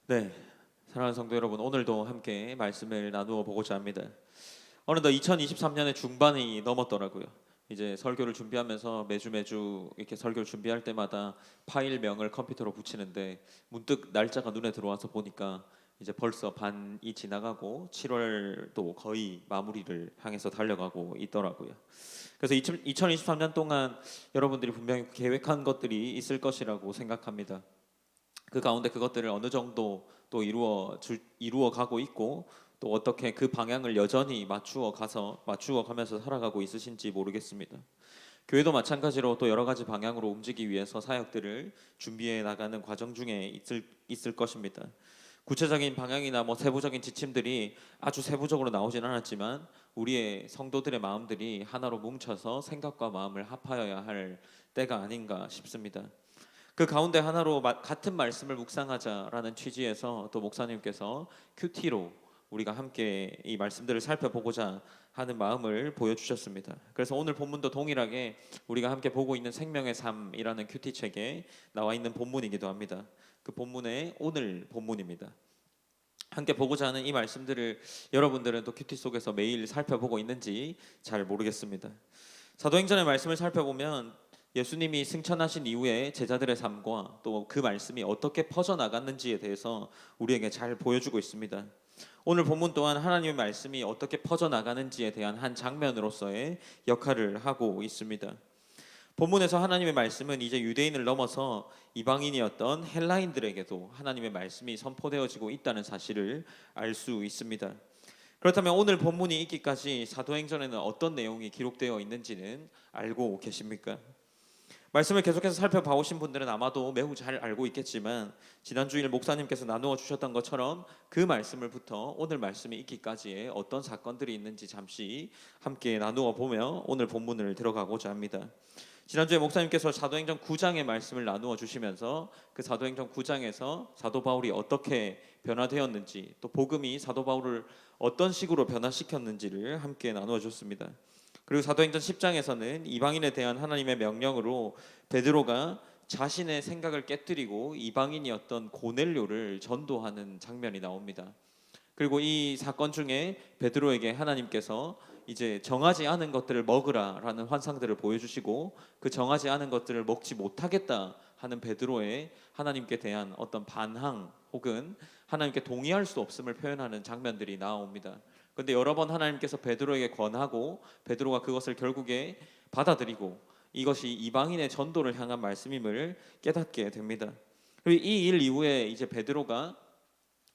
네, 사랑하는 성도 여러분, 오늘도 함께 말씀을 나누어 보고자 합니다. 어느덧 2023년의 중반이 넘었더라고요. 이제 설교를 준비하면서 매주 이렇게 설교를 준비할 때마다 파일명을 컴퓨터로 붙이는데 문득 날짜가 눈에 들어와서 보니까 이제 벌써 반이 지나가고 7월도 거의 마무리를 향해서 달려가고 있더라고요. 그래서 2023년 동안 여러분들이 분명히 계획한 것들이 있을 것이라고 생각합니다. 그 가운데 그것들을 어느 정도 또 이루어 가고 있고, 또 어떻게 그 방향을 여전히 맞추어 가면서 살아가고 있으신지 모르겠습니다. 교회도 마찬가지로 또 여러 가지 방향으로 움직이기 위해서 사역들을 준비해 나가는 과정 중에 있을 것입니다. 구체적인 방향이나 세부적인 지침들이 아주 세부적으로 나오진 않았지만 우리의 성도들의 마음들이 하나로 뭉쳐서 생각과 마음을 합하여야 할 때가 아닌가 싶습니다. 그 가운데 하나로 같은 말씀을 묵상하자라는 취지에서 또 목사님께서 큐티로 우리가 함께 이 말씀들을 살펴보고자 하는 마음을 보여주셨습니다. 그래서 오늘 본문도 동일하게 우리가 함께 보고 있는 생명의 삶이라는 큐티 책에 나와 있는 본문이기도 합니다. 그 본문의 오늘 본문입니다. 함께 보고자 하는 이 말씀들을 여러분들은 또 큐티 속에서 매일 살펴보고 있는지 잘 모르겠습니다. 사도행전의 말씀을 살펴보면 예수님이 승천하신 이후에 제자들의 삶과 또 그 말씀이 어떻게 퍼져나갔는지에 대해서 우리에게 잘 보여주고 있습니다. 오늘 본문 또한 하나님의 말씀이 어떻게 퍼져나가는지에 대한 한 장면으로서의 역할을 하고 있습니다. 본문에서 하나님의 말씀은 이제 유대인을 넘어서 이방인이었던 헬라인들에게도 하나님의 말씀이 선포되어지고 있다는 사실을 알 수 있습니다. 그렇다면 오늘 본문이 있기까지 사도행전에는 어떤 내용이 기록되어 있는지는 알고 계십니까? 말씀을 계속해서 살펴봐오신 분들은 아마도 매우 잘 알고 있겠지만 지난 주일 목사님께서 나누어 주셨던 것처럼 그 말씀을부터 오늘 말씀이 있기까지의 어떤 사건들이 있는지 잠시 함께 나누어 보며 오늘 본문을 들어가고자 합니다. 지난주에 목사님께서 사도행전 9장의 말씀을 나누어 주시면서 그 사도행전 9장에서 사도 바울이 어떻게 변화되었는지, 또 복음이 사도 바울을 어떤 식으로 변화시켰는지를 함께 나누어 줬습니다. 그리고 사도행전 10장에서는 이방인에 대한 하나님의 명령으로 베드로가 자신의 생각을 깨뜨리고 이방인이었던 고넬료를 전도하는 장면이 나옵니다. 그리고 이 사건 중에 베드로에게 하나님께서 이제 정하지 않은 것들을 먹으라라는 환상들을 보여주시고 그 정하지 않은 것들을 먹지 못하겠다 하는 베드로의 하나님께 대한 어떤 반항 혹은 하나님께 동의할 수 없음을 표현하는 장면들이 나옵니다. 그런데 여러 번 하나님께서 베드로에게 권하고 베드로가 그것을 결국에 받아들이고 이것이 이방인의 전도를 향한 말씀임을 깨닫게 됩니다. 그리고 이 일 이후에 이제 베드로가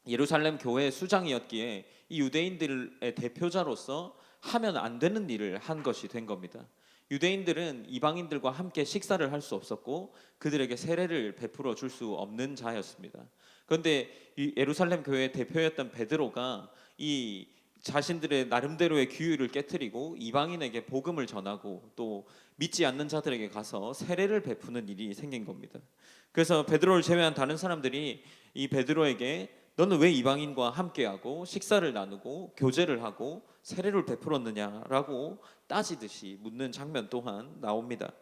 예루살렘 교회의 수장이었기에 이 유대인들의 대표자로서 하면 안 되는 일을 한 것이 된 겁니다. 유대인들은 이방인들과 함께 식사를 할 수 없었고 그들에게 세례를 베풀어 줄 수 없는 자였습니다. 그런데 이 예루살렘 교회의 대표였던 베드로가 이 자신들의 나름대로의 규율을 깨뜨리고 이방인에게 복음을 전하고 또 믿지 않는 자들에게 가서 세례를 베푸는 일이 생긴 겁니다. 그래서 베드로를 제외한 다른 사람들이 이 베드로에게 너는 왜 이방인과 함께하고 식사를 나누고 교제를 하고 세례를 베풀었느냐라고 따지듯이 묻는 장면 또한 나옵니다.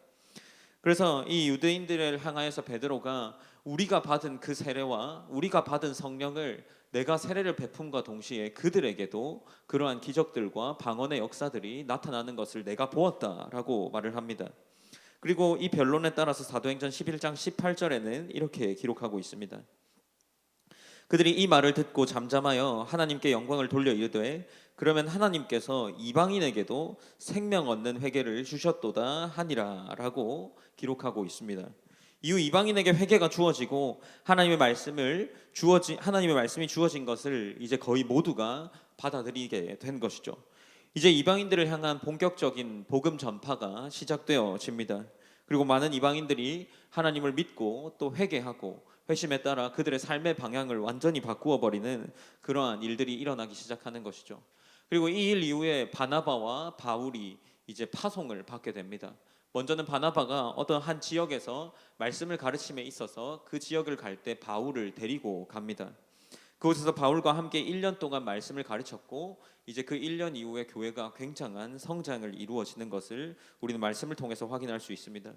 그래서 이 유대인들을 향하여서 베드로가 우리가 받은 그 세례와 우리가 받은 성령을 내가 세례를 베품과 동시에 그들에게도 그러한 기적들과 방언의 역사들이 나타나는 것을 내가 보았다라고 말을 합니다. 그리고 이 변론에 따라서 사도행전 11장 18절에는 이렇게 기록하고 있습니다. 그들이 이 말을 듣고 잠잠하여 하나님께 영광을 돌려 이르되 그러면 하나님께서 이방인에게도 생명 얻는 회개를 주셨도다 하니라라고 기록하고 있습니다. 이후 이방인에게 회개가 주어지고 하나님의 말씀이 주어진 것을 이제 거의 모두가 받아들이게 된 것이죠. 이제 이방인들을 향한 본격적인 복음 전파가 시작되어집니다. 그리고 많은 이방인들이 하나님을 믿고 또 회개하고 회심에 따라 그들의 삶의 방향을 완전히 바꾸어 버리는 그러한 일들이 일어나기 시작하는 것이죠. 그리고 이 일 이후에 바나바와 바울이 이제 파송을 받게 됩니다. 먼저는 바나바가 어떤 한 지역에서 말씀을 가르침에 있어서 그 지역을 갈 때 바울을 데리고 갑니다. 그곳에서 바울과 함께 1년 동안 말씀을 가르쳤고 이제 그 1년 이후에 교회가 굉장한 성장을 이루어지는 것을 우리는 말씀을 통해서 확인할 수 있습니다.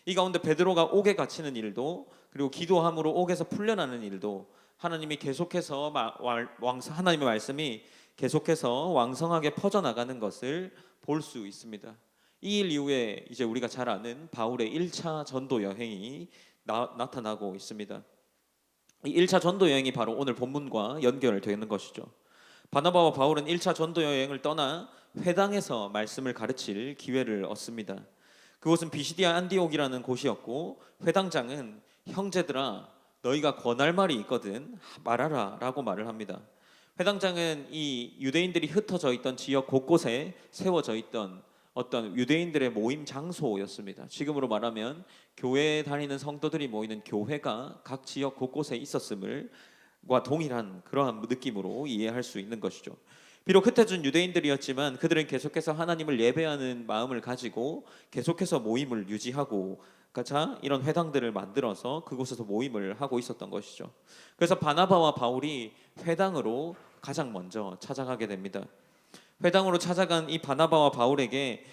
이 가운데 베드로가 옥에 갇히는 일도 그리고 기도함으로 옥에서 풀려나는 일도 하나님이 계속해서 하나님의 말씀이 계속해서 왕성하게 퍼져나가는 것을 볼 수 있습니다. 이 일 이후에 이제 우리가 잘 아는 바울의 1차 전도 여행이 나타나고 있습니다. 이 1차 전도 여행이 바로 오늘 본문과 연결되는 것이죠. 바나바와 바울은 1차 전도 여행을 떠나 회당에서 말씀을 가르칠 기회를 얻습니다. 그곳은 비시디아 안디옥이라는 곳이었고 회당장은 형제들아 너희가 권할 말이 있거든 말하라 라고 말을 합니다. 회당장은 이 유대인들이 흩어져 있던 지역 곳곳에 세워져 있던 어떤 유대인들의 모임 장소였습니다. 지금으로 말하면 교회에 다니는 성도들이 모이는 교회가 각 지역 곳곳에 있었음과 동일한 그러한 느낌으로 이해할 수 있는 것이죠. 비록 흩어진 유대인들이었지만 그들은 계속해서 하나님을 예배하는 마음을 가지고 계속해서 모임을 유지하고 자 이런 회당들을 만들어서 그곳에서 모임을 하고 있었던 것이죠. 그래서 바나바와 바울이 회당으로 가장 먼저 찾아가게 됩니다. 회당으로 찾아간 이 바나바와 바울에게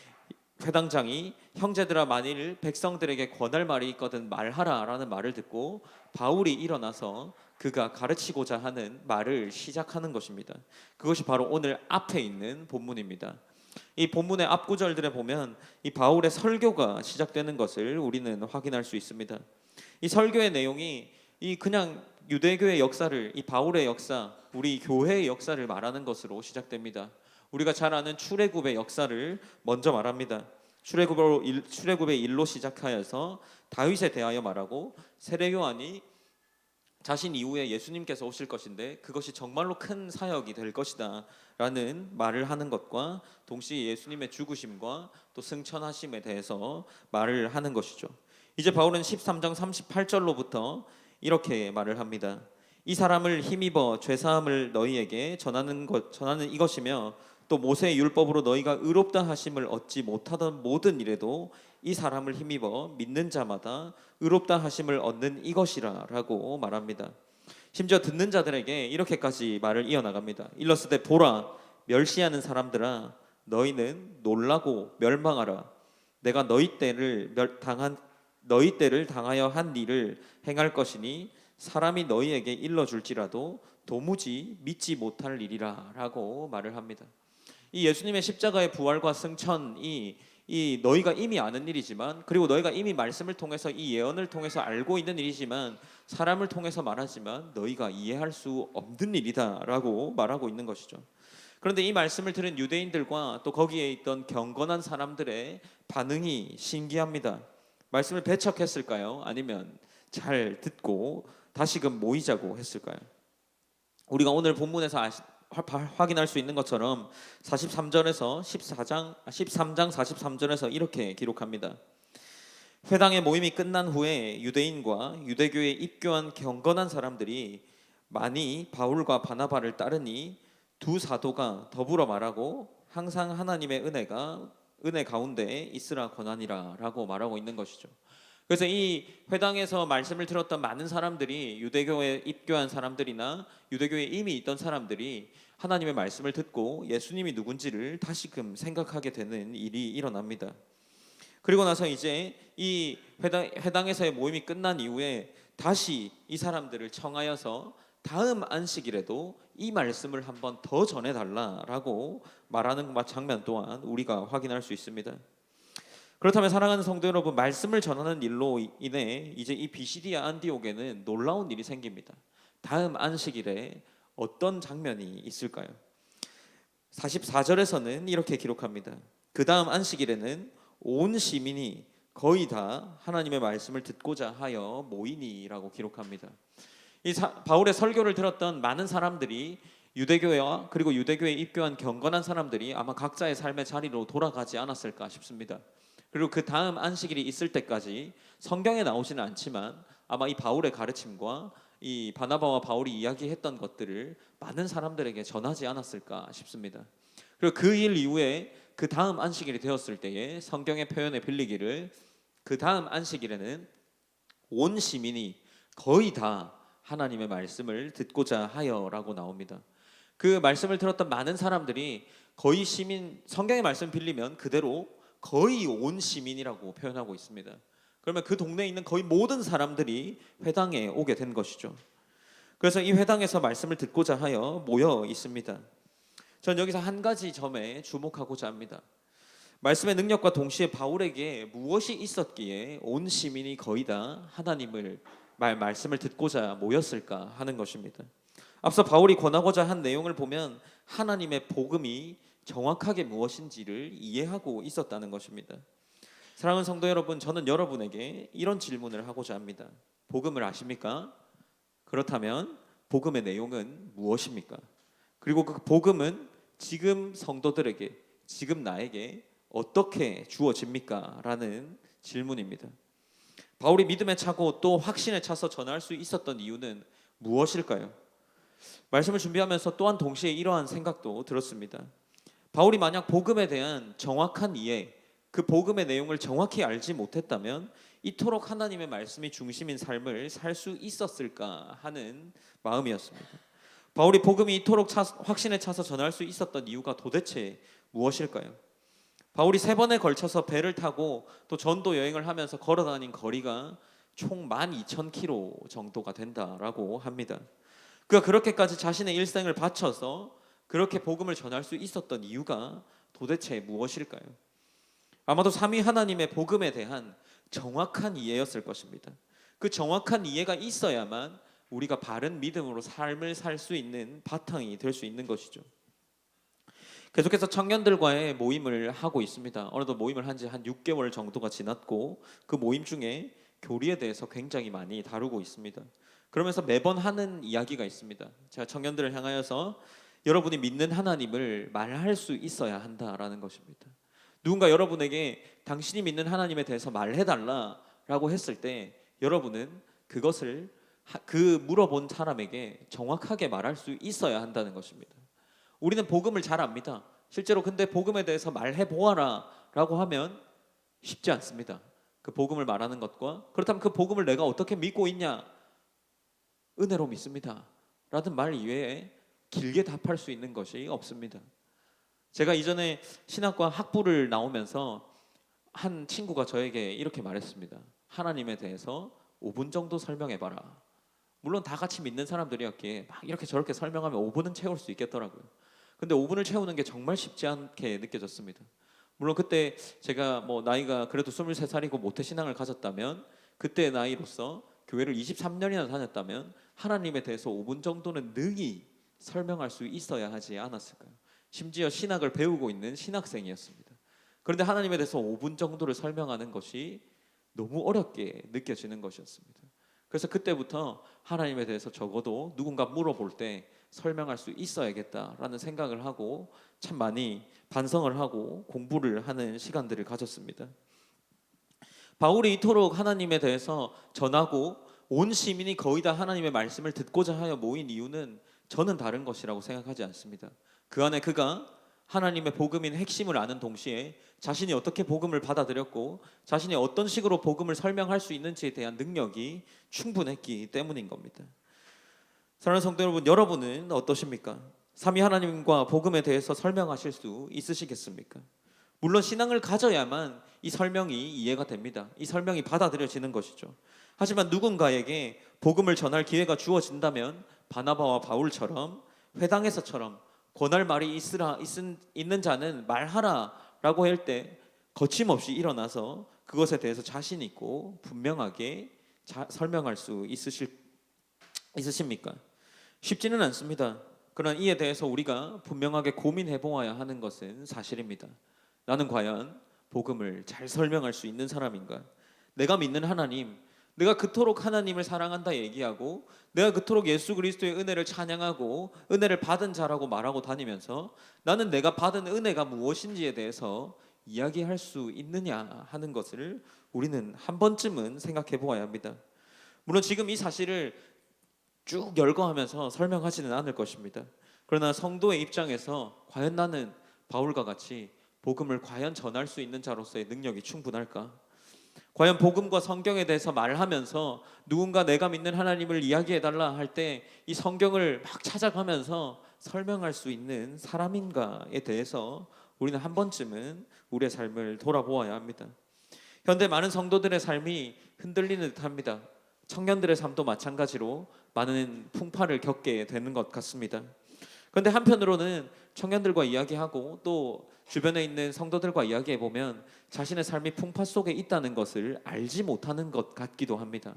회당장이 형제들아 만일 백성들에게 권할 말이 있거든 말하라 라는 말을 듣고 바울이 일어나서 그가 가르치고자 하는 말을 시작하는 것입니다. 그것이 바로 오늘 앞에 있는 본문입니다. 이 본문의 앞구절들에 보면 이 바울의 설교가 시작되는 것을 우리는 확인할 수 있습니다. 이 설교의 내용이 이 그냥 유대교의 역사를 이 바울의 역사, 우리 교회의 역사를 말하는 것으로 시작됩니다. 우리가 잘 아는 출애굽의 역사를 먼저 말합니다. 출애굽의 일로 시작하여서 다윗에 대하여 말하고 세례 요한이 자신 이후에 예수님께서 오실 것인데 그것이 정말로 큰 사역이 될 것이다 라는 말을 하는 것과 동시에 예수님의 죽으심과 또 승천하심에 대해서 말을 하는 것이죠. 이제 바울은 13장 38절로부터 이렇게 말을 합니다. 이 사람을 힘입어 죄사함을 너희에게 전하는 이것이며 또 모세의 율법으로 너희가 의롭다 하심을 얻지 못하던 모든 일에도 이 사람을 힘입어 믿는 자마다 의롭다 하심을 얻는 이것이라 라고 말합니다. 심지어 듣는 자들에게 이렇게까지 말을 이어나갑니다. 일렀으되 보라 멸시하는 사람들아 너희는 놀라고 멸망하라. 내가 너희 때를 당하여 한 일을 행할 것이니 사람이 너희에게 일러줄지라도 도무지 믿지 못할 일이라 라고 말을 합니다. 이 예수님의 십자가의 부활과 승천이 이 너희가 이미 아는 일이지만 그리고 너희가 이미 말씀을 통해서 이 예언을 통해서 알고 있는 일이지만 사람을 통해서 말하지만 너희가 이해할 수 없는 일이다 라고 말하고 있는 것이죠. 그런데 이 말씀을 들은 유대인들과 또 거기에 있던 경건한 사람들의 반응이 신기합니다. 말씀을 배척했을까요? 아니면 잘 듣고 다시금 모이자고 했을까요? 우리가 오늘 본문에서 확인할 수 있는 것처럼 43절에서 13장 43절에서 이렇게 기록합니다. 회당의 모임이 끝난 후에 유대인과 유대교에 입교한 경건한 사람들이 많이 바울과 바나바를 따르니 두 사도가 더불어 말하고 항상 하나님의 은혜 가운데 있으라 권하니라 라고 말하고 있는 것이죠. 그래서 이 회당에서 말씀을 들었던 많은 사람들이 유대교에 입교한 사람들이나 유대교에 이미 있던 사람들이 하나님의 말씀을 듣고 예수님이 누군지를 다시금 생각하게 되는 일이 일어납니다. 그리고 나서 이제 이 회당에서의 모임이 끝난 이후에 다시 이 사람들을 청하여서 다음 안식일에도 이 말씀을 한번 더 전해달라라고 말하는 장면 또한 우리가 확인할 수 있습니다. 그렇다면 사랑하는 성도 여러분, 말씀을 전하는 일로 인해 이제 이 비시디아 안디옥에는 놀라운 일이 생깁니다. 다음 안식일에 어떤 장면이 있을까요? 44절에서는 이렇게 기록합니다. 그 다음 안식일에는 온 시민이 거의 다 하나님의 말씀을 듣고자 하여 모이니라고 기록합니다. 바울의 설교를 들었던 많은 사람들이 유대교회와 그리고 유대교에 입교한 경건한 사람들이 아마 각자의 삶의 자리로 돌아가지 않았을까 싶습니다. 그리고 그 다음 안식일이 있을 때까지 성경에 나오지는 않지만 아마 이 바울의 가르침과 이 바나바와 바울이 이야기했던 것들을 많은 사람들에게 전하지 않았을까 싶습니다. 그리고 그 일 이후에 그 다음 안식일이 되었을 때에 성경의 표현에 빌리기를 그 다음 안식일에는 온 시민이 거의 다 하나님의 말씀을 듣고자 하여라고 나옵니다. 그 말씀을 들었던 많은 사람들이 거의 시민, 성경의 말씀 빌리면 그대로 거의 온 시민이라고 표현하고 있습니다. 그러면 그 동네에 있는 거의 모든 사람들이 회당에 오게 된 것이죠. 그래서 이 회당에서 말씀을 듣고자 하여 모여 있습니다. 전 여기서 한 가지 점에 주목하고자 합니다. 말씀의 능력과 동시에 바울에게 무엇이 있었기에 온 시민이 거의 다 하나님을 말씀을 듣고자 모였을까 하는 것입니다. 앞서 바울이 권하고자 한 내용을 보면 하나님의 복음이 정확하게 무엇인지를 이해하고 있었다는 것입니다. 사랑하는 성도 여러분, 저는 여러분에게 이런 질문을 하고자 합니다. 복음을 아십니까? 그렇다면 복음의 내용은 무엇입니까? 그리고 그 복음은 지금 성도들에게, 지금 나에게 어떻게 주어집니까? 라는 질문입니다. 바울이 믿음에 차고 또 확신에 차서 전할 수 있었던 이유는 무엇일까요? 말씀을 준비하면서 또한 동시에 이러한 생각도 들었습니다. 바울이 만약 복음에 대한 정확한 이해, 그 복음의 내용을 정확히 알지 못했다면 이토록 하나님의 말씀이 중심인 삶을 살 수 있었을까 하는 마음이었습니다. 바울이 복음이 이토록 확신에 차서 전할 수 있었던 이유가 도대체 무엇일까요? 바울이 3번에 걸쳐서 배를 타고 또 전도 여행을 하면서 걸어다닌 거리가 총 12,000km 정도가 된다라고 합니다. 그가 그렇게까지 자신의 일생을 바쳐서 그렇게 복음을 전할 수 있었던 이유가 도대체 무엇일까요? 아마도 삼위 하나님의 복음에 대한 정확한 이해였을 것입니다. 그 정확한 이해가 있어야만 우리가 바른 믿음으로 삶을 살 수 있는 바탕이 될 수 있는 것이죠. 계속해서 청년들과의 모임을 하고 있습니다. 어느덧 모임을 한 지 한 6개월 정도가 지났고 그 모임 중에 교리에 대해서 굉장히 많이 다루고 있습니다. 그러면서 매번 하는 이야기가 있습니다. 제가 청년들을 향하여서 여러분이 믿는 하나님을 말할 수 있어야 한다라는 것입니다. 누군가 여러분에게 당신이 믿는 하나님에 대해서 말해달라라고 했을 때 여러분은 그것을 그 물어본 사람에게 정확하게 말할 수 있어야 한다는 것입니다. 우리는 복음을 잘 압니다. 실제로 근데 복음에 대해서 말해보아라 라고 하면 쉽지 않습니다. 그 복음을 말하는 것과 그렇다면 그 복음을 내가 어떻게 믿고 있냐? 은혜로 믿습니다 라는 말 이외에 길게 답할 수 있는 것이 없습니다. 제가 이전에 신학과 학부를 나오면서 한 친구가 저에게 이렇게 말했습니다. 하나님에 대해서 5분 정도 설명해봐라. 물론 다 같이 믿는 사람들이었기에 막 이렇게 저렇게 설명하면 5분은 채울 수 있겠더라고요. 근데 5분을 채우는 게 정말 쉽지 않게 느껴졌습니다. 물론 그때 제가 뭐 나이가 그래도 23살이고 모태신앙을 가졌다면 그때의 나이로서 교회를 23년이나 다녔다면 하나님에 대해서 5분 정도는 능히 설명할 수 있어야 하지 않았을까요? 심지어 신학을 배우고 있는 신학생이었습니다. 그런데 하나님에 대해서 5분 정도를 설명하는 것이 너무 어렵게 느껴지는 것이었습니다. 그래서 그때부터 하나님에 대해서 적어도 누군가 물어볼 때 설명할 수 있어야겠다라는 생각을 하고 참 많이 반성을 하고 공부를 하는 시간들을 가졌습니다. 바울이 이토록 하나님에 대해서 전하고 온 시민이 거의 다 하나님의 말씀을 듣고자 하여 모인 이유는 저는 다른 것이라고 생각하지 않습니다. 그 안에 그가 하나님의 복음인 핵심을 아는 동시에 자신이 어떻게 복음을 받아들였고 자신이 어떤 식으로 복음을 설명할 수 있는지에 대한 능력이 충분했기 때문인 겁니다. 사랑하는 성도 여러분, 여러분은 어떠십니까? 삼위 하나님과 복음에 대해서 설명하실 수 있으시겠습니까? 물론 신앙을 가져야만 이 설명이 이해가 됩니다. 이 설명이 받아들여지는 것이죠. 하지만 누군가에게 복음을 전할 기회가 주어진다면 바나바와 바울처럼 회당에서처럼 권할 말이 있는 자는 말하라 라고 할 때 거침없이 일어나서 그것에 대해서 자신 있고 분명하게 설명할 수 있으십니까? 쉽지는 않습니다. 그러나 이에 대해서 우리가 분명하게 고민해 보아야 하는 것은 사실입니다. 나는 과연 복음을 잘 설명할 수 있는 사람인가? 내가 믿는 하나님, 내가 그토록 하나님을 사랑한다 얘기하고 내가 그토록 예수 그리스도의 은혜를 찬양하고 은혜를 받은 자라고 말하고 다니면서 나는 내가 받은 은혜가 무엇인지에 대해서 이야기할 수 있느냐 하는 것을 우리는 한 번쯤은 생각해 보아야 합니다. 물론 지금 이 사실을 쭉 열거하면서 설명하지는 않을 것입니다. 그러나 성도의 입장에서 과연 나는 바울과 같이 복음을 과연 전할 수 있는 자로서의 능력이 충분할까? 과연 복음과 성경에 대해서 말하면서 누군가 내가 믿는 하나님을 이야기해달라 할 때 이 성경을 막 찾아가면서 설명할 수 있는 사람인가에 대해서 우리는 한 번쯤은 우리의 삶을 돌아보아야 합니다. 현대 많은 성도들의 삶이 흔들리는 듯합니다. 청년들의 삶도 마찬가지로 많은 풍파를 겪게 되는 것 같습니다. 그런데 한편으로는 청년들과 이야기하고 또 주변에 있는 성도들과 이야기해 보면 자신의 삶이 풍파 속에 있다는 것을 알지 못하는 것 같기도 합니다.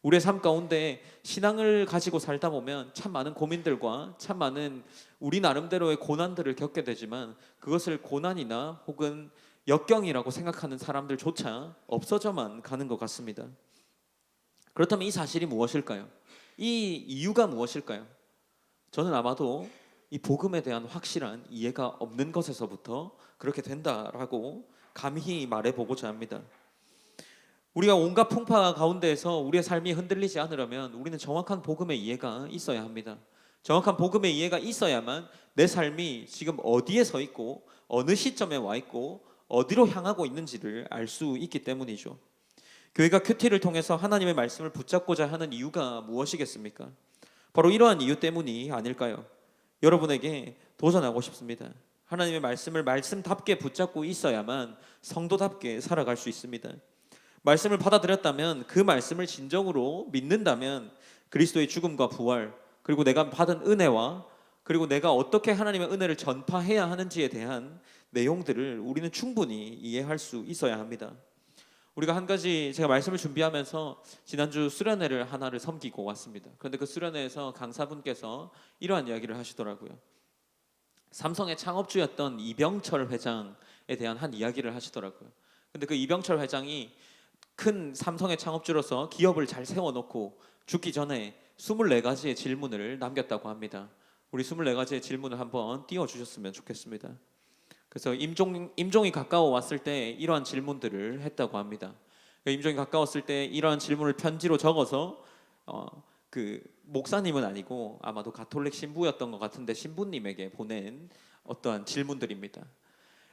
우리의 삶 가운데 신앙을 가지고 살다 보면 참 많은 고민들과 참 많은 우리 나름대로의 고난들을 겪게 되지만 그것을 고난이나 혹은 역경이라고 생각하는 사람들조차 없어져만 가는 것 같습니다. 그렇다면 이 사실이 무엇일까요? 이 이유가 무엇일까요? 저는 아마도 이 복음에 대한 확실한 이해가 없는 것에서부터 그렇게 된다라고 감히 말해보고자 합니다. 우리가 온갖 풍파 가운데에서 우리의 삶이 흔들리지 않으려면 우리는 정확한 복음의 이해가 있어야 합니다. 정확한 복음의 이해가 있어야만 내 삶이 지금 어디에 서 있고 어느 시점에 와 있고 어디로 향하고 있는지를 알 수 있기 때문이죠. 교회가 큐티를 통해서 하나님의 말씀을 붙잡고자 하는 이유가 무엇이겠습니까? 바로 이러한 이유 때문이 아닐까요? 여러분에게 도전하고 싶습니다. 하나님의 말씀을 말씀답게 붙잡고 있어야만 성도답게 살아갈 수 있습니다. 말씀을 받아들였다면 그 말씀을 진정으로 믿는다면 그리스도의 죽음과 부활 그리고 내가 받은 은혜와 그리고 내가 어떻게 하나님의 은혜를 전파해야 하는지에 대한 내용들을 우리는 충분히 이해할 수 있어야 합니다. 우리가 한 가지 제가 말씀을 준비하면서 지난주 수련회를 하나를 섬기고 왔습니다. 그런데 그 수련회에서 강사분께서 이러한 이야기를 하시더라고요. 삼성의 창업주였던 이병철 회장에 대한 한 이야기를 하시더라고요. 근데 그 이병철 회장이 큰 삼성의 창업주로서 기업을 잘 세워놓고 죽기 전에 24가지의 질문을 남겼다고 합니다. 우리 24가지의 질문을 한번 띄워주셨으면 좋겠습니다. 그래서 임종이 가까워 왔을 때 이러한 질문들을 했다고 합니다. 임종이 가까웠을 때 이러한 질문을 편지로 적어서 그 목사님은 아니고 아마도 가톨릭 신부였던 것 같은데 신부님에게 보낸 어떠한 질문들입니다.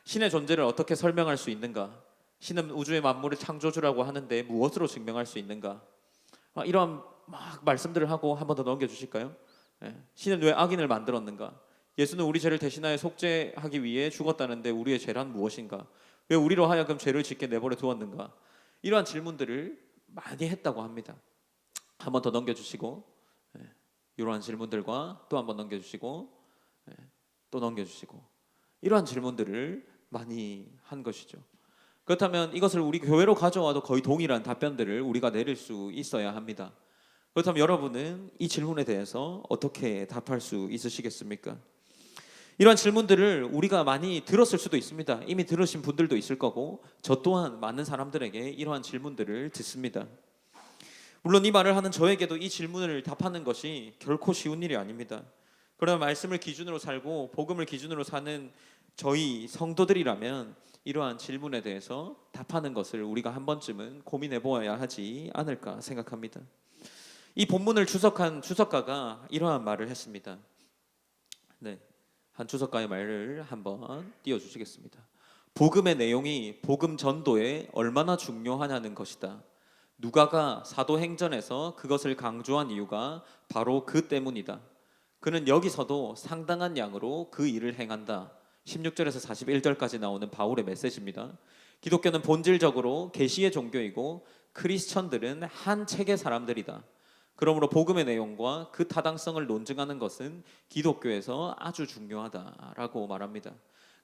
신의 존재를 어떻게 설명할 수 있는가? 신은 우주의 만물의 창조주라고 하는데 무엇으로 증명할 수 있는가? 이러한 막 말씀들을 하고 한 번 더 넘겨주실까요? 신은 왜 악인을 만들었는가? 예수는 우리 죄를 대신하여 속죄하기 위해 죽었다는데 우리의 죄란 무엇인가? 왜 우리로 하여금 죄를 짓게 내버려 두었는가? 이러한 질문들을 많이 했다고 합니다. 한 번 더 넘겨주시고 이러한 질문들과 또 한 번 넘겨주시고 또 넘겨주시고 이러한 질문들을 많이 한 것이죠. 그렇다면 이것을 우리 교회로 가져와도 거의 동일한 답변들을 우리가 내릴 수 있어야 합니다. 그렇다면 여러분은 이 질문에 대해서 어떻게 답할 수 있으시겠습니까? 이러한 질문들을 우리가 많이 들었을 수도 있습니다. 이미 들으신 분들도 있을 거고 저 또한 많은 사람들에게 이러한 질문들을 듣습니다. 물론 이 말을 하는 저에게도 이 질문을 답하는 것이 결코 쉬운 일이 아닙니다. 그러나 말씀을 기준으로 살고 복음을 기준으로 사는 저희 성도들이라면 이러한 질문에 대해서 답하는 것을 우리가 한 번쯤은 고민해 보아야 하지 않을까 생각합니다. 이 본문을 주석한 주석가가 이러한 말을 했습니다. 한 주석가의 말을 한번 띄워주시겠습니다. 복음의 내용이 복음 전도에 얼마나 중요하냐는 것이다. 누가가 사도행전에서 그것을 강조한 이유가 바로 그 때문이다. 그는 여기서도 상당한 양으로 그 일을 행한다. 16절에서 41절까지 나오는 바울의 메시지입니다. 기독교는 본질적으로 계시의 종교이고 크리스천들은 한 책의 사람들이다. 그러므로 복음의 내용과 그 타당성을 논증하는 것은 기독교에서 아주 중요하다라고 말합니다.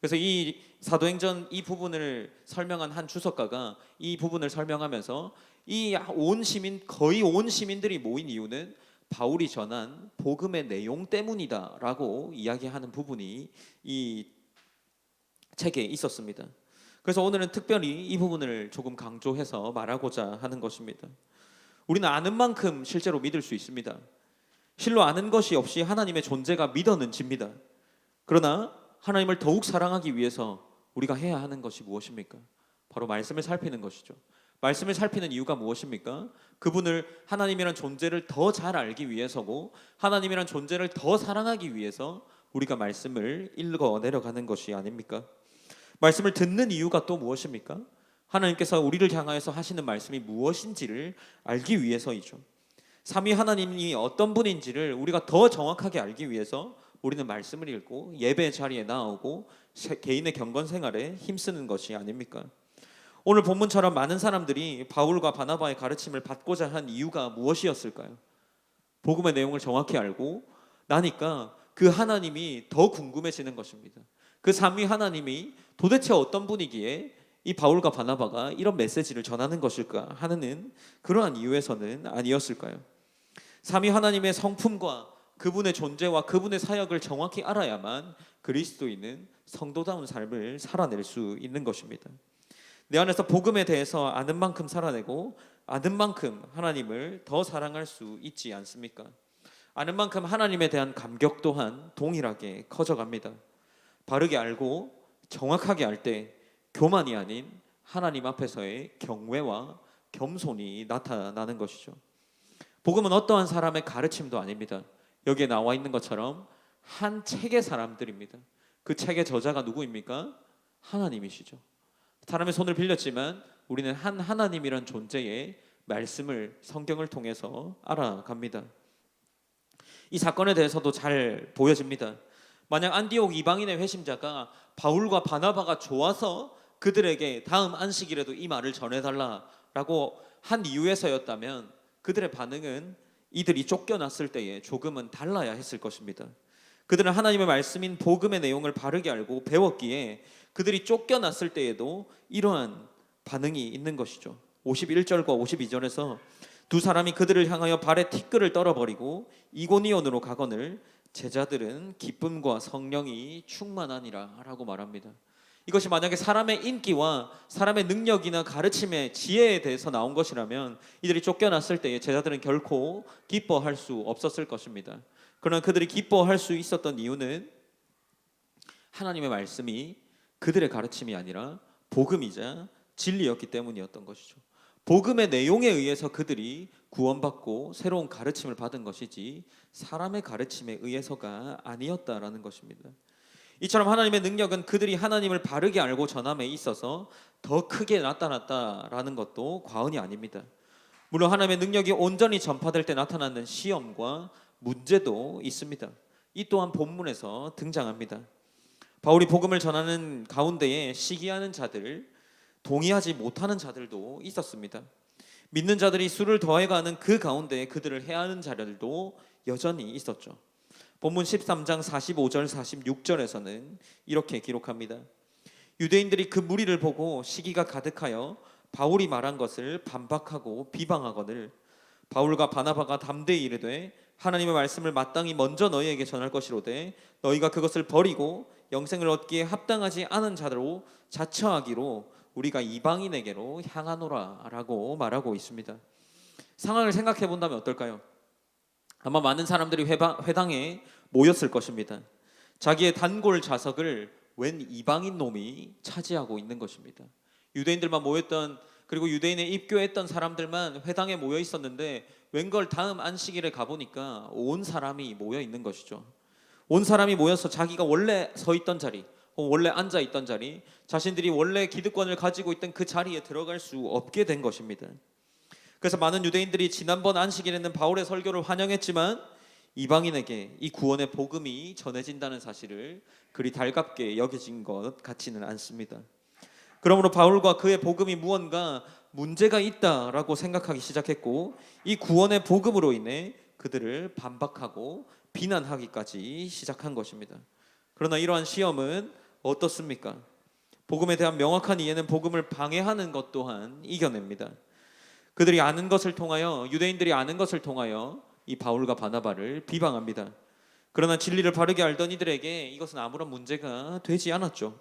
그래서 이 사도행전 이 부분을 설명한 한 주석가가 이 부분을 설명하면서 이 온 시민 거의 온 시민들이 모인 이유는 바울이 전한 복음의 내용 때문이다라고 이야기하는 부분이 이 책에 있었습니다. 그래서 오늘은 특별히 이 부분을 조금 강조해서 말하고자 하는 것입니다. 우리는 아는 만큼 실제로 믿을 수 있습니다. 실로 아는 것이 없이 하나님의 존재가 믿어는 집니다. 그러나 하나님을 더욱 사랑하기 위해서 우리가 해야 하는 것이 무엇입니까? 바로 말씀을 살피는 것이죠. 말씀을 살피는 이유가 무엇입니까? 그분을 하나님이란 존재를 더 잘 알기 위해서고 하나님이란 존재를 더 사랑하기 위해서 우리가 말씀을 읽어 내려가는 것이 아닙니까? 말씀을 듣는 이유가 또 무엇입니까? 하나님께서 우리를 향하여서 하시는 말씀이 무엇인지를 알기 위해서이죠. 삼위 하나님이 어떤 분인지를 우리가 더 정확하게 알기 위해서 우리는 말씀을 읽고 예배 자리에 나오고 개인의 경건 생활에 힘쓰는 것이 아닙니까? 오늘 본문처럼 많은 사람들이 바울과 바나바의 가르침을 받고자 한 이유가 무엇이었을까요? 복음의 내용을 정확히 알고 나니까 그 하나님이 더 궁금해지는 것입니다. 그 삼위 하나님이 도대체 어떤 분이기에 이 바울과 바나바가 이런 메시지를 전하는 것일까 하는 그러한 이유에서는 아니었을까요? 삼위 하나님의 성품과 그분의 존재와 그분의 사역을 정확히 알아야만 그리스도인은 성도다운 삶을 살아낼 수 있는 것입니다. 내 안에서 복음에 대해서 아는 만큼 살아내고 아는 만큼 하나님을 더 사랑할 수 있지 않습니까? 아는 만큼 하나님에 대한 감격 또한 동일하게 커져갑니다. 바르게 알고 정확하게 알 때 교만이 아닌 하나님 앞에서의 경외와 겸손이 나타나는 것이죠. 복음은 어떠한 사람의 가르침도 아닙니다. 여기에 나와 있는 것처럼 한 책의 사람들입니다. 그 책의 저자가 누구입니까? 하나님이시죠. 사람의 손을 빌렸지만 우리는 한 하나님이란 존재의 말씀을 성경을 통해서 알아갑니다. 이 사건에 대해서도 잘 보여집니다. 만약 안디옥 이방인의 회심자가 바울과 바나바가 좋아서 그들에게 다음 안식일에도 이 말을 전해달라라고 한 이유에서였다면 그들의 반응은 이들이 쫓겨났을 때에 조금은 달라야 했을 것입니다. 그들은 하나님의 말씀인 복음의 내용을 바르게 알고 배웠기에 그들이 쫓겨났을 때에도 이러한 반응이 있는 것이죠. 51절과 52절에서 두 사람이 그들을 향하여 발에 티끌을 떨어버리고 이고니온으로 가거늘 제자들은 기쁨과 성령이 충만하니라 라고 말합니다. 이것이 만약에 사람의 인기와 사람의 능력이나 가르침의 지혜에 대해서 나온 것이라면 이들이 쫓겨났을 때에 제자들은 결코 기뻐할 수 없었을 것입니다. 그러나 그들이 기뻐할 수 있었던 이유는 하나님의 말씀이 그들의 가르침이 아니라 복음이자 진리였기 때문이었던 것이죠. 복음의 내용에 의해서 그들이 구원받고 새로운 가르침을 받은 것이지 사람의 가르침에 의해서가 아니었다라는 것입니다. 이처럼 하나님의 능력은 그들이 하나님을 바르게 알고 전함에 있어서 더 크게 나타났다라는 것도 과언이 아닙니다. 물론 하나님의 능력이 온전히 전파될 때 나타나는 시험과 문제도 있습니다. 이 또한 본문에서 등장합니다. 바울이 복음을 전하는 가운데에 시기하는 자들, 동의하지 못하는 자들도 있었습니다. 믿는 자들이 수를 더해가는 그 가운데 그들을 해하는 자들도 여전히 있었죠. 본문 13장 45절 46절에서는 이렇게 기록합니다. 유대인들이 그 무리를 보고 시기가 가득하여 바울이 말한 것을 반박하고 비방하거늘 바울과 바나바가 담대히 이르되 하나님의 말씀을 마땅히 먼저 너희에게 전할 것이로되 너희가 그것을 버리고 영생을 얻기에 합당하지 않은 자로 자처하기로 우리가 이방인에게로 향하노라 라고 말하고 있습니다. 상황을 생각해 본다면 어떨까요? 아마 많은 사람들이 회당에 모였을 것입니다. 자기의 단골 좌석을 웬 이방인 놈이 차지하고 있는 것입니다. 유대인들만 모였던, 그리고 유대인에 입교했던 사람들만 회당에 모여 있었는데 웬걸 다음 안식일에 가보니까 온 사람이 모여 있는 것이죠. 온 사람이 모여서 자기가 원래 서 있던 자리, 원래 앉아 있던 자리, 자신들이 원래 기득권을 가지고 있던 그 자리에 들어갈 수 없게 된 것입니다. 그래서 많은 유대인들이 지난번 안식일에는 바울의 설교를 환영했지만 이방인에게 이 구원의 복음이 전해진다는 사실을 그리 달갑게 여겨진 것 같지는 않습니다. 그러므로 바울과 그의 복음이 무언가 문제가 있다라고 생각하기 시작했고 이 구원의 복음으로 인해 그들을 반박하고 비난하기까지 시작한 것입니다. 그러나 이러한 시험은 어떻습니까? 복음에 대한 명확한 이해는 복음을 방해하는 것 또한 이겨냅니다. 그들이 아는 것을 통하여, 유대인들이 아는 것을 통하여 이 바울과 바나바를 비방합니다. 그러나 진리를 바르게 알던 이들에게 이것은 아무런 문제가 되지 않았죠.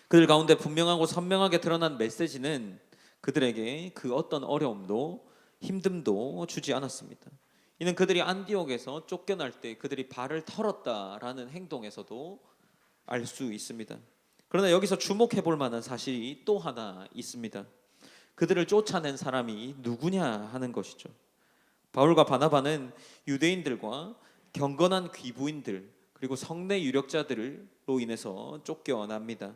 그들 가운데 분명하고 선명하게 드러난 메시지는 그들에게 그 어떤 어려움도 힘듦도 주지 않았습니다. 이는 그들이 안디옥에서 쫓겨날 때 그들이 발을 털었다라는 행동에서도 알 수 있습니다. 그러나 여기서 주목해 볼 만한 사실이 또 하나 있습니다. 그들을 쫓아낸 사람이 누구냐 하는 것이죠. 바울과 바나바는 유대인들과 경건한 귀부인들 그리고 성내 유력자들로 인해서 쫓겨납니다.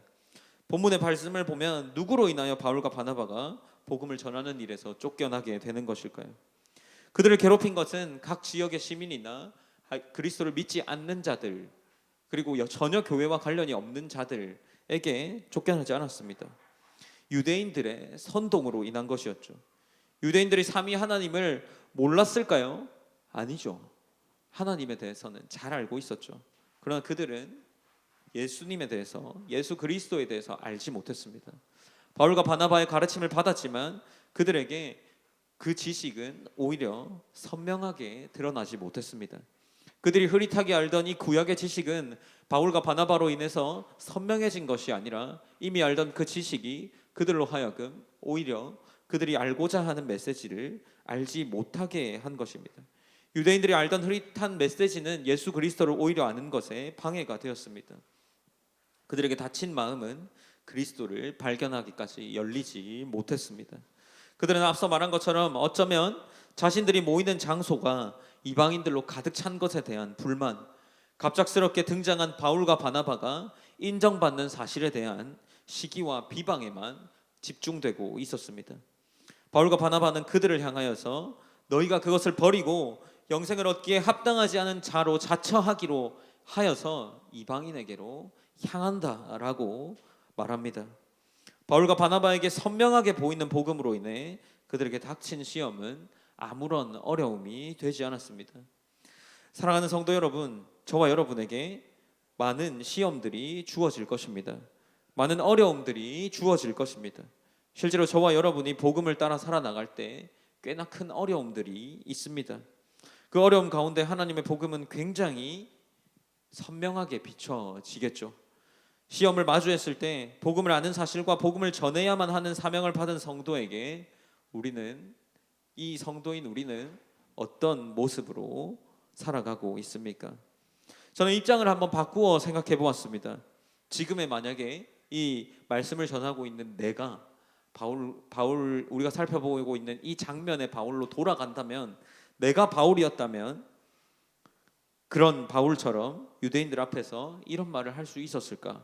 본문의 말씀을 보면 누구로 인하여 바울과 바나바가 복음을 전하는 일에서 쫓겨나게 되는 것일까요? 그들을 괴롭힌 것은 각 지역의 시민이나 그리스도를 믿지 않는 자들, 그리고 전혀 교회와 관련이 없는 자들에게 쫓겨나지 않았습니다. 유대인들의 선동으로 인한 것이었죠. 유대인들이 삼위 하나님을 몰랐을까요? 아니죠. 하나님에 대해서는 잘 알고 있었죠. 그러나 그들은 예수님에 대해서, 예수 그리스도에 대해서 알지 못했습니다. 바울과 바나바의 가르침을 받았지만 그들에게 그 지식은 오히려 선명하게 드러나지 못했습니다. 그들이 흐릿하게 알던 이 구약의 지식은 바울과 바나바로 인해서 선명해진 것이 아니라 이미 알던 그 지식이 그들로 하여금 오히려 그들이 알고자 하는 메시지를 알지 못하게 한 것입니다. 유대인들이 알던 흐릿한 메시지는 예수 그리스도를 오히려 아는 것에 방해가 되었습니다. 그들에게 닫힌 마음은 그리스도를 발견하기까지 열리지 못했습니다. 그들은 앞서 말한 것처럼 어쩌면 자신들이 모이는 장소가 이방인들로 가득 찬 것에 대한 불만, 갑작스럽게 등장한 바울과 바나바가 인정받는 사실에 대한 시기와 비방에만 집중되고 있었습니다. 바울과 바나바는 그들을 향하여서 너희가 그것을 버리고 영생을 얻기에 합당하지 않은 자로 자처하기로 하여서 이방인에게로 향한다라고 말합니다. 바울과 바나바에게 선명하게 보이는 복음으로 인해 그들에게 닥친 시험은 아무런 어려움이 되지 않았습니다. 사랑하는 성도 여러분, 저와 여러분에게 많은 시험들이 주어질 것입니다. 많은 어려움들이 주어질 것입니다. 실제로 저와 여러분이 복음을 따라 살아나갈 때 꽤나 큰 어려움들이 있습니다. 그 어려움 가운데 하나님의 복음은 굉장히 선명하게 비춰지겠죠. 시험을 마주했을 때 복음을 아는 사실과 복음을 전해야만 하는 사명을 받은 성도에게 이 성도인 우리는 어떤 모습으로 살아가고 있습니까? 저는 입장을 한번 바꾸어 생각해 보았습니다. 지금의 만약에 이 말씀을 전하고 있는 내가 바울 우리가 살펴보고 있는 이 장면의 바울로 돌아간다면, 내가 바울이었다면 그런 바울처럼 유대인들 앞에서 이런 말을 할 수 있었을까?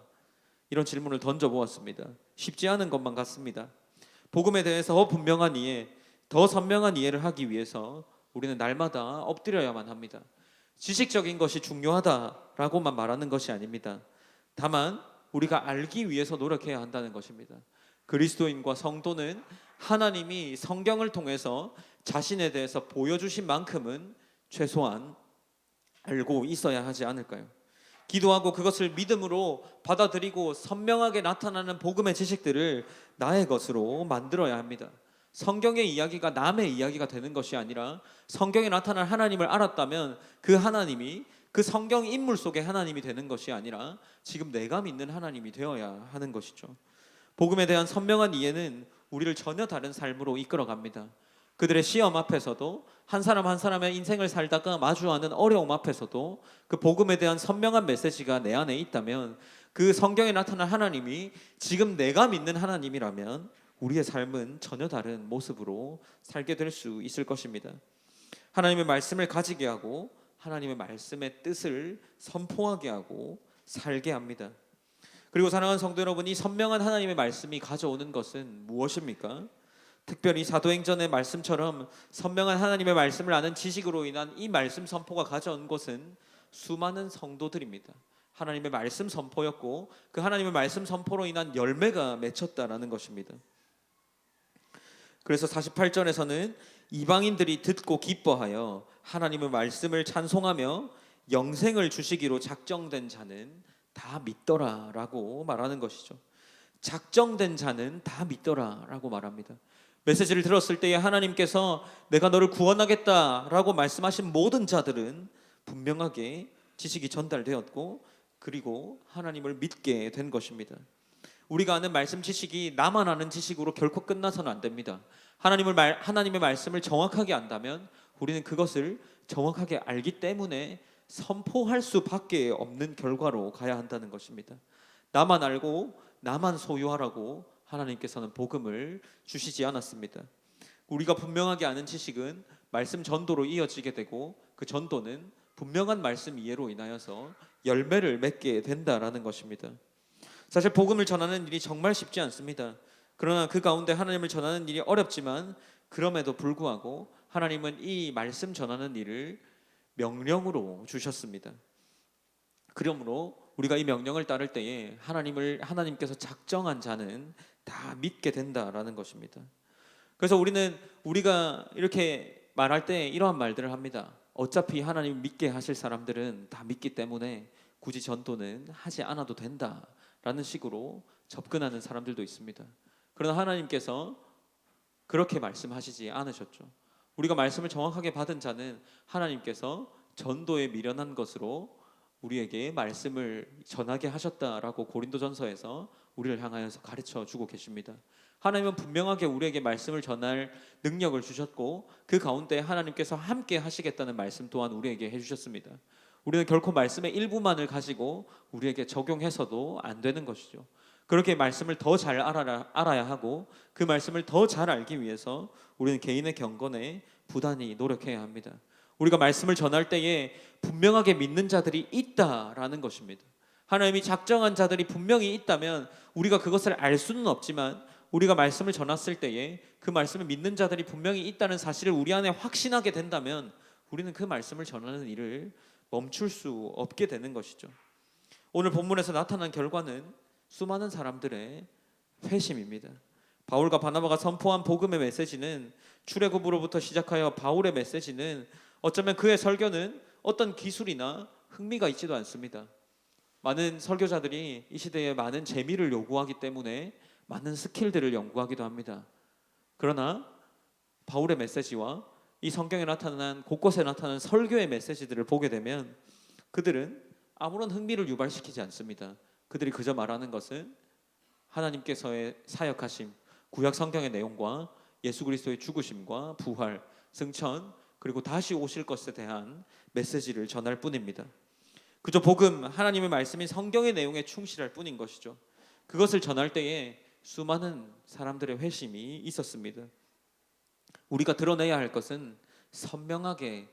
이런 질문을 던져보았습니다. 쉽지 않은 것만 같습니다. 복음에 대해서 더 선명한 이해를 하기 위해서 우리는 날마다 엎드려야만 합니다. 지식적인 것이 중요하다라고만 말하는 것이 아닙니다. 다만 우리가 알기 위해서 노력해야 한다는 것입니다. 그리스도인과 성도는 하나님이 성경을 통해서 자신에 대해서 보여주신 만큼은 최소한 알고 있어야 하지 않을까요? 기도하고 그것을 믿음으로 받아들이고 선명하게 나타나는 복음의 지식들을 나의 것으로 만들어야 합니다. 성경의 이야기가 남의 이야기가 되는 것이 아니라 성경에 나타난 하나님을 알았다면 그 하나님이 그 성경 인물 속의 하나님이 되는 것이 아니라 지금 내가 믿는 하나님이 되어야 하는 것이죠. 복음에 대한 선명한 이해는 우리를 전혀 다른 삶으로 이끌어갑니다. 그들의 시험 앞에서도, 한 사람 한 사람의 인생을 살다가 마주하는 어려움 앞에서도 그 복음에 대한 선명한 메시지가 내 안에 있다면, 그 성경에 나타난 하나님이 지금 내가 믿는 하나님이라면 우리의 삶은 전혀 다른 모습으로 살게 될 수 있을 것입니다. 하나님의 말씀을 가지게 하고 하나님의 말씀의 뜻을 선포하게 하고 살게 합니다. 그리고 사랑하는 성도 여러분, 이 선명한 하나님의 말씀이 가져오는 것은 무엇입니까? 특별히 사도행전의 말씀처럼 선명한 하나님의 말씀을 아는 지식으로 인한 이 말씀 선포가 가져온 것은 수많은 성도들입니다. 하나님의 말씀 선포였고 그 하나님의 말씀 선포로 인한 열매가 맺혔다라는 것입니다. 그래서 48절에서는 이방인들이 듣고 기뻐하여 하나님의 말씀을 찬송하며 영생을 주시기로 작정된 자는 다 믿더라라고 말하는 것이죠. 작정된 자는 다 믿더라라고 말합니다. 메시지를 들었을 때에 하나님께서 내가 너를 구원하겠다라고 말씀하신 모든 자들은 분명하게 지식이 전달되었고 그리고 하나님을 믿게 된 것입니다. 우리가 아는 말씀 지식이 나만 아는 지식으로 결코 끝나서는 안 됩니다. 하나님의 말씀을 정확하게 안다면 우리는 그것을 정확하게 알기 때문에 선포할 수밖에 없는 결과로 가야 한다는 것입니다. 나만 알고 나만 소유하라고 하나님께서는 복음을 주시지 않았습니다. 우리가 분명하게 아는 지식은 말씀 전도로 이어지게 되고 그 전도는 분명한 말씀 이해로 인하여서 열매를 맺게 된다라는 것입니다. 사실 복음을 전하는 일이 정말 쉽지 않습니다. 그러나 그 가운데 하나님을 전하는 일이 어렵지만 그럼에도 불구하고 하나님은 이 말씀 전하는 일을 명령으로 주셨습니다. 그러므로 우리가 이 명령을 따를 때에 하나님께서 작정한 자는 다 믿게 된다라는 것입니다. 그래서 우리가 이렇게 말할 때 이러한 말들을 합니다. 어차피 하나님 믿게 하실 사람들은 다 믿기 때문에 굳이 전도는 하지 않아도 된다라는 식으로 접근하는 사람들도 있습니다. 그러나 하나님께서 그렇게 말씀하시지 않으셨죠. 우리가 말씀을 정확하게 받은 자는 하나님께서 전도에 미련한 것으로 우리에게 말씀을 전하게 하셨다라고 고린도전서에서 우리를 향하여서 가르쳐 주고 계십니다. 하나님은 분명하게 우리에게 말씀을 전할 능력을 주셨고 그 가운데 하나님께서 함께 하시겠다는 말씀 또한 우리에게 해주셨습니다. 우리는 결코 말씀의 일부만을 가지고 우리에게 적용해서도 안 되는 것이죠. 그렇게 말씀을 더 잘 알아야 하고 그 말씀을 더 잘 알기 위해서 우리는 개인의 경건에 부단히 노력해야 합니다. 우리가 말씀을 전할 때에 분명하게 믿는 자들이 있다라는 것입니다. 하나님이 작정한 자들이 분명히 있다면 우리가 그것을 알 수는 없지만 우리가 말씀을 전했을 때에 그 말씀을 믿는 자들이 분명히 있다는 사실을 우리 안에 확신하게 된다면 우리는 그 말씀을 전하는 일을 멈출 수 없게 되는 것이죠. 오늘 본문에서 나타난 결과는 수많은 사람들의 회심입니다. 바울과 바나바가 선포한 복음의 메시지는 출애굽으로부터 시작하여 바울의 메시지는 어쩌면 그의 설교는 어떤 기술이나 흥미가 있지도 않습니다. 많은 설교자들이 이 시대에 많은 재미를 요구하기 때문에 많은 스킬들을 연구하기도 합니다. 그러나 바울의 메시지와 이 성경에 나타난 곳곳에 나타난 설교의 메시지들을 보게 되면 그들은 아무런 흥미를 유발시키지 않습니다. 그들이 그저 말하는 것은 하나님께서의 사역하심, 구약 성경의 내용과 예수 그리스도의 죽으심과 부활, 승천, 그리고 다시 오실 것에 대한 메시지를 전할 뿐입니다. 그저 복음, 하나님의 말씀인 성경의 내용에 충실할 뿐인 것이죠. 그것을 전할 때에 수많은 사람들의 회심이 있었습니다. 우리가 드러내야 할 것은 선명하게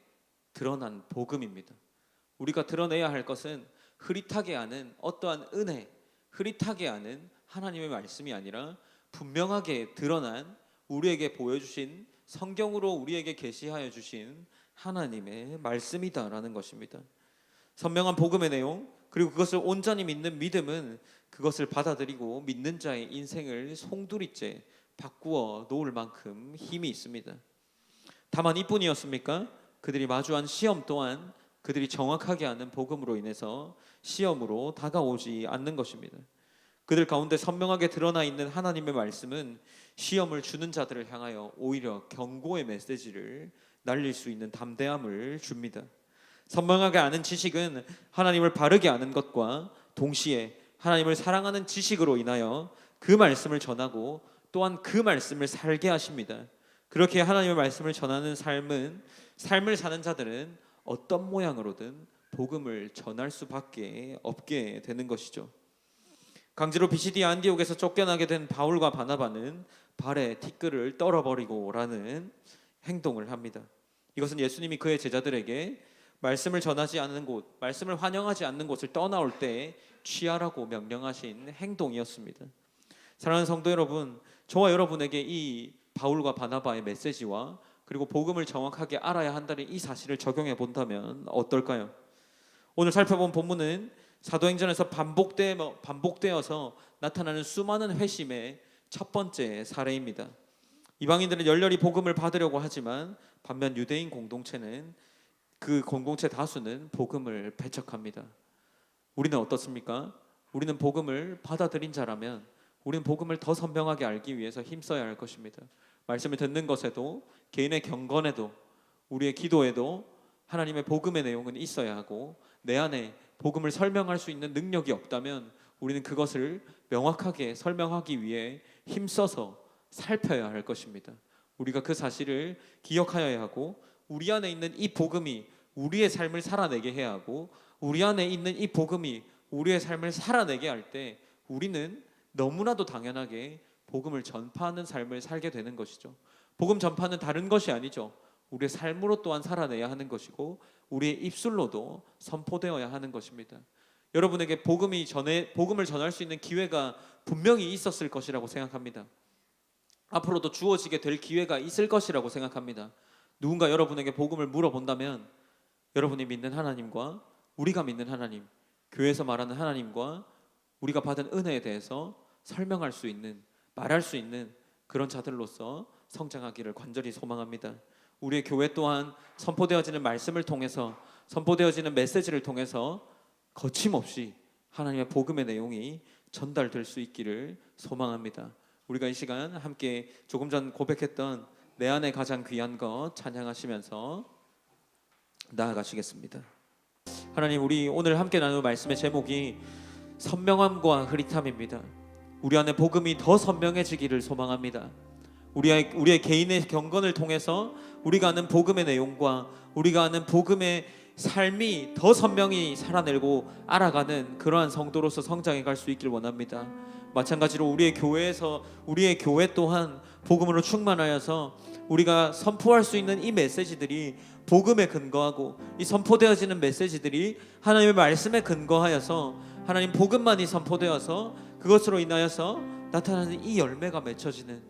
드러난 복음입니다. 우리가 드러내야 할 것은 흐릿하게 아는 어떠한 은혜, 흐릿하게 아는 하나님의 말씀이 아니라 분명하게 드러난 우리에게 보여주신 성경으로 우리에게 계시하여 주신 하나님의 말씀이다라는 것입니다. 선명한 복음의 내용 그리고 그것을 온전히 믿는 믿음은 그것을 받아들이고 믿는 자의 인생을 송두리째 바꾸어 놓을 만큼 힘이 있습니다. 다만 이뿐이었습니까? 그들이 마주한 시험 또한 그들이 정확하게 아는 복음으로 인해서 시험으로 다가오지 않는 것입니다. 그들 가운데 선명하게 드러나 있는 하나님의 말씀은 시험을 주는 자들을 향하여 오히려 경고의 메시지를 날릴 수 있는 담대함을 줍니다. 선명하게 아는 지식은 하나님을 바르게 아는 것과 동시에 하나님을 사랑하는 지식으로 인하여 그 말씀을 전하고 또한 그 말씀을 살게 하십니다. 그렇게 하나님의 말씀을 전하는 삶을 사는 자들은 어떤 모양으로든 복음을 전할 수밖에 없게 되는 것이죠. 강제로 비시디아 안디옥에서 쫓겨나게 된 바울과 바나바는 발에 티끌을 떨어버리고라는 행동을 합니다. 이것은 예수님이 그의 제자들에게 말씀을 전하지 않는 곳, 말씀을 환영하지 않는 곳을 떠나올 때 취하라고 명령하신 행동이었습니다. 사랑하는 성도 여러분, 저와 여러분에게 이 바울과 바나바의 메시지와 그리고 복음을 정확하게 알아야 한다는 이 사실을 적용해 본다면 어떨까요? 오늘 살펴본 본문은 사도행전에서 반복되어서 나타나는 수많은 회심의 첫 번째 사례입니다. 이방인들은 열렬히 복음을 받으려고 하지만 반면 유대인 공동체는 그 공동체 다수는 복음을 배척합니다. 우리는 어떻습니까? 우리는 복음을 받아들인 자라면 우리는 복음을 더 선명하게 알기 위해서 힘써야 할 것입니다. 말씀을 듣는 것에도 개인의 경건에도 우리의 기도에도 하나님의 복음의 내용은 있어야 하고 내 안에 복음을 설명할 수 있는 능력이 없다면 우리는 그것을 명확하게 설명하기 위해 힘써서 살펴야 할 것입니다. 우리가 그 사실을 기억하여야 하고 우리 안에 있는 이 복음이 우리의 삶을 살아내게 해야 하고 우리 안에 있는 이 복음이 우리의 삶을 살아내게 할 때 우리는 너무나도 당연하게 복음을 전파하는 삶을 살게 되는 것이죠. 복음 전파는 다른 것이 아니죠. 우리의 삶으로 또한 살아내야 하는 것이고 우리의 입술로도 선포되어야 하는 것입니다. 여러분에게 복음을 전할 수 있는 기회가 분명히 있었을 것이라고 생각합니다. 앞으로도 주어지게 될 기회가 있을 것이라고 생각합니다. 누군가 여러분에게 복음을 물어본다면 여러분이 믿는 하나님과 우리가 믿는 하나님, 교회에서 말하는 하나님과 우리가 받은 은혜에 대해서 설명할 수 있는, 말할 수 있는 그런 자들로서 성장하기를 간절히 소망합니다. 우리의 교회 또한 선포되어지는 말씀을 통해서, 선포되어지는 메시지를 통해서 거침없이 하나님의 복음의 내용이 전달될 수 있기를 소망합니다. 우리가 이 시간 함께 조금 전 고백했던 내 안에 가장 귀한 것 찬양하시면서 나아가시겠습니다. 하나님, 우리 오늘 함께 나눌 말씀의 제목이 선명함과 흐릿함입니다. 우리 안에 복음이 더 선명해지기를 소망합니다. 우리의 개인의 경건을 통해서 우리가 아는 복음의 내용과 우리가 아는 복음의 삶이 더 선명히 살아내고 알아가는 그러한 성도로서 성장해 갈 수 있길 원합니다. 마찬가지로 우리의 교회 또한 복음으로 충만하여서 우리가 선포할 수 있는 이 메시지들이 복음에 근거하고 이 선포되어지는 메시지들이 하나님의 말씀에 근거하여서 하나님 복음만이 선포되어서 그것으로 인하여서 나타나는 이 열매가 맺혀지는,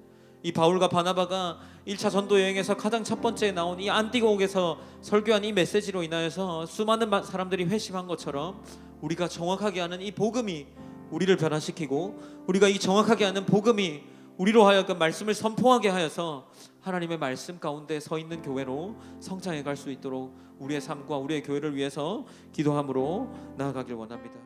이 바울과 바나바가 1차 전도 여행에서 가장 첫 번째 나온 이 안디고옥에서 설교한 이 메시지로 인하여서 수많은 사람들이 회심한 것처럼 우리가 정확하게 아는 이 복음이 우리를 변화시키고 우리가 이 정확하게 아는 복음이 우리로 하여금 말씀을 선포하게 하여서 하나님의 말씀 가운데 서 있는 교회로 성장해 갈 수 있도록 우리의 삶과 우리의 교회를 위해서 기도함으로 나아가길 원합니다.